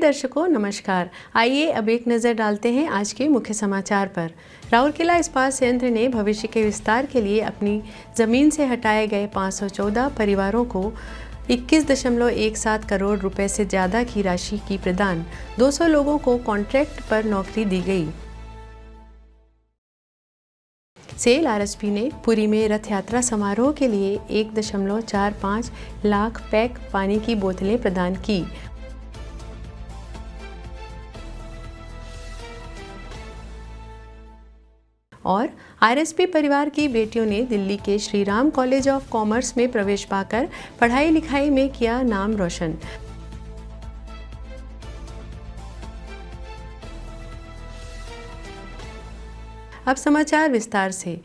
दर्शकों नमस्कार। आइए अब एक नज़र डालते हैं आज के मुख्य समाचार पर। राउरकेला इस्पात संयंत्र ने भविष्य के विस्तार के लिए अपनी ज़मीन से हटाए गए 514 परिवारों को 21.17 करोड़ रुपए से ज़्यादा की राशि की प्रदान। 200 लोगों को कॉन्ट्रैक्ट पर नौकरी दी गई। सेल आरएसपी ने पुरी में रथ यात्रा समारोह के लिए 1.45 लाख पैक पानी की बोतलें प्रदान की। और आरएसपी परिवार की बेटियों ने दिल्ली के Shri Ram college of commerce में प्रवेश पाकर पढ़ाई लिखाई में किया नाम रोशन। अब समाचार विस्तार से।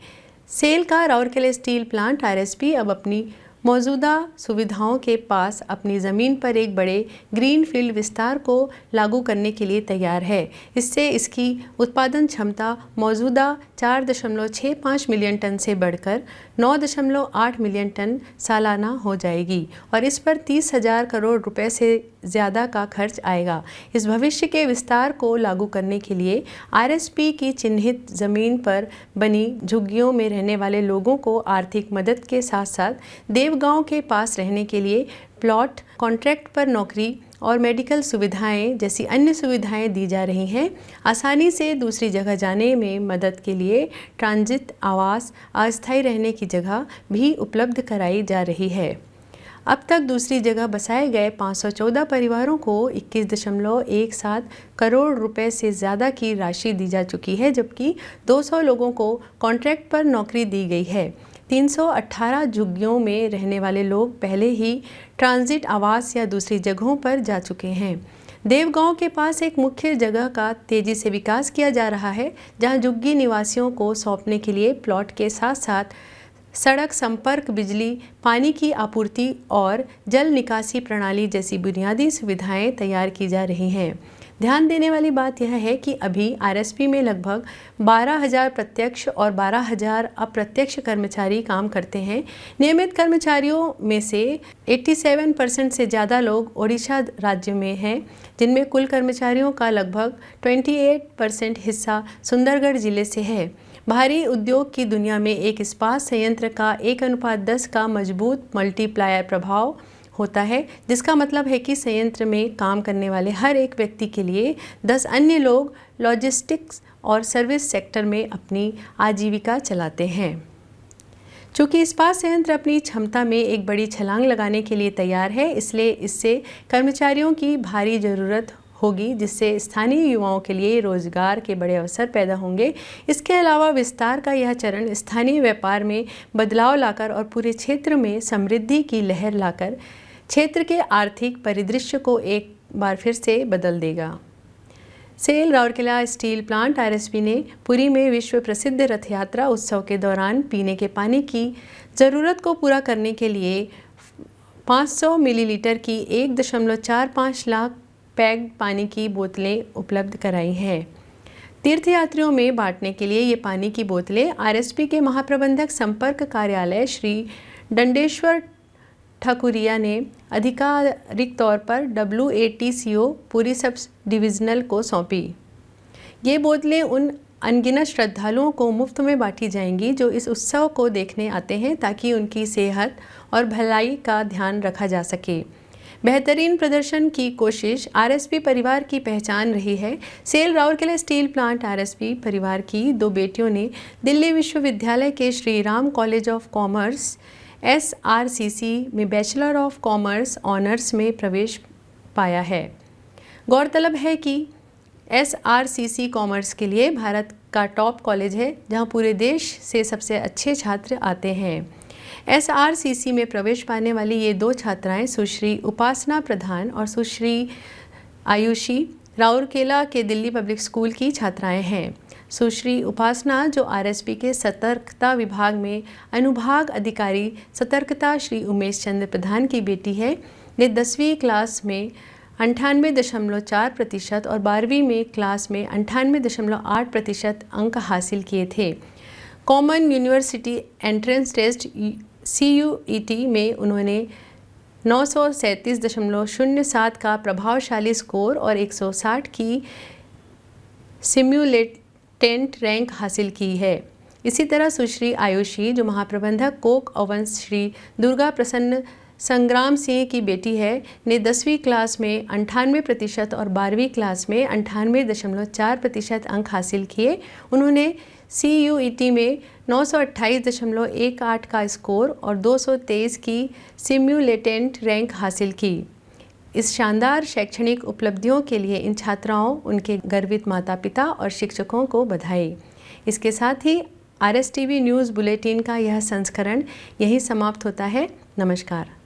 सेल का राउरकेला स्टील प्लांट आरएसपी अब अपनी मौजूदा सुविधाओं के पास अपनी ज़मीन पर एक बड़े ग्रीन फील्ड विस्तार को लागू करने के लिए तैयार है। इससे इसकी उत्पादन क्षमता मौजूदा 4.65 मिलियन टन से बढ़कर 9.8 मिलियन टन सालाना हो जाएगी और इस पर 30,000 करोड़ रुपए से ज़्यादा का खर्च आएगा। इस भविष्य के विस्तार को लागू करने के लिए आरएसपी की चिन्हित ज़मीन पर बनी झुग्गियों में रहने वाले लोगों को आर्थिक मदद के साथ साथ देवगांव के पास रहने के लिए प्लॉट, कॉन्ट्रैक्ट पर नौकरी और मेडिकल सुविधाएं जैसी अन्य सुविधाएं दी जा रही हैं। आसानी से दूसरी जगह जाने में मदद के लिए ट्रांजिट आवास, अस्थायी रहने की जगह भी उपलब्ध कराई जा रही है। अब तक दूसरी जगह बसाए गए 514 परिवारों को 21.17 करोड़ रुपए से ज़्यादा की राशि दी जा चुकी है, जबकि 200 लोगों को कॉन्ट्रैक्ट पर नौकरी दी गई है। 318 झुग्गियों में रहने वाले लोग पहले ही ट्रांजिट आवास या दूसरी जगहों पर जा चुके हैं। देवगांव के पास एक मुख्य जगह का तेज़ी से विकास किया जा रहा है, जहां झुग्गी निवासियों को सौंपने के लिए प्लॉट के साथ साथ सड़क संपर्क, बिजली, पानी की आपूर्ति और जल निकासी प्रणाली जैसी बुनियादी सुविधाएं तैयार की जा रही हैं। ध्यान देने वाली बात यह है कि अभी आरएसपी में लगभग 12,000 प्रत्यक्ष और 12,000 अप्रत्यक्ष कर्मचारी काम करते हैं। नियमित कर्मचारियों में से 87% से ज़्यादा लोग ओडिशा राज्य में हैं, जिनमें कुल कर्मचारियों का लगभग 28% हिस्सा सुंदरगढ़ जिले से है। भारी उद्योग की दुनिया में एक इस्पात संयंत्र का 1:10 का मजबूत मल्टीप्लायर प्रभाव होता है, जिसका मतलब है कि संयंत्र में काम करने वाले हर एक व्यक्ति के लिए 10 अन्य लोग लॉजिस्टिक्स और सर्विस सेक्टर में अपनी आजीविका चलाते हैं। चूँकि इस्पात संयंत्र अपनी क्षमता में एक बड़ी छलांग लगाने के लिए तैयार है, इसलिए इससे कर्मचारियों की भारी ज़रूरत होगी, जिससे स्थानीय युवाओं के लिए रोजगार के बड़े अवसर पैदा होंगे। इसके अलावा विस्तार का यह चरण स्थानीय व्यापार में बदलाव लाकर और पूरे क्षेत्र में समृद्धि की लहर लाकर क्षेत्र के आर्थिक परिदृश्य को एक बार फिर से बदल देगा। SAIL Rourkela steel plant RSP ने पुरी में विश्व प्रसिद्ध रथ यात्रा उत्सव के दौरान पीने के पानी की ज़रूरत को पूरा करने के लिए 500 मिलीलीटर की 1.45 लाख पैक्ड पानी की बोतलें उपलब्ध कराई हैं। तीर्थयात्रियों में बांटने के लिए ये पानी की बोतलें आरएसपी के महाप्रबंधक संपर्क कार्यालय श्री दंडेश्वर ठाकुरिया ने आधिकारिक तौर पर WATCO पुरी सब डिविजनल को सौंपी। ये बोतलें उन अनगिनत श्रद्धालुओं को मुफ्त में बांटी जाएंगी जो इस उत्सव को देखने आते हैं, ताकि उनकी सेहत और भलाई का ध्यान रखा जा सके। बेहतरीन प्रदर्शन की कोशिश आरएसपी परिवार की पहचान रही है। SAIL Rourkela steel plant RSP परिवार की 2 बेटियों ने दिल्ली विश्वविद्यालय के Shri Ram college of commerce SRCC में बैचलर ऑफ कॉमर्स ऑनर्स में प्रवेश पाया है। गौरतलब है कि SRCC कॉमर्स के लिए भारत का टॉप कॉलेज है, जहां पूरे देश से सबसे अच्छे छात्र आते हैं। SRCC में प्रवेश पाने वाली ये 2 छात्राएं सुश्री उपासना प्रधान और सुश्री आयुषी राउरकेला के दिल्ली पब्लिक स्कूल की छात्राएं हैं। सुश्री उपासना, जो आरएसपी के सतर्कता विभाग में अनुभाग अधिकारी सतर्कता श्री उमेश चंद्र प्रधान की बेटी है, ने 10वीं क्लास में 98.4% और 12वीं में क्लास में 98.8% अंक हासिल किए थे। Common university entrance test CUET में उन्होंने 937.07 का प्रभावशाली स्कोर और 160 की सिम्युलेटेंट रैंक हासिल की है। इसी तरह सुश्री आयुषी, जो महाप्रबंधक कोक ओवंस श्री दुर्गा प्रसन्न संग्राम सिंह की बेटी है, ने 10वीं क्लास में 98% और 12वीं क्लास में 98.4% अंक हासिल किए। उन्होंने CUET में 928.18 का स्कोर और 223 की सिम्युलेटेंट रैंक हासिल की। इस शानदार शैक्षणिक उपलब्धियों के लिए इन छात्राओं, उनके गर्वित माता पिता और शिक्षकों को बधाई। इसके साथ ही RSTV न्यूज़ बुलेटिन का यह संस्करण यहीं समाप्त होता है। नमस्कार।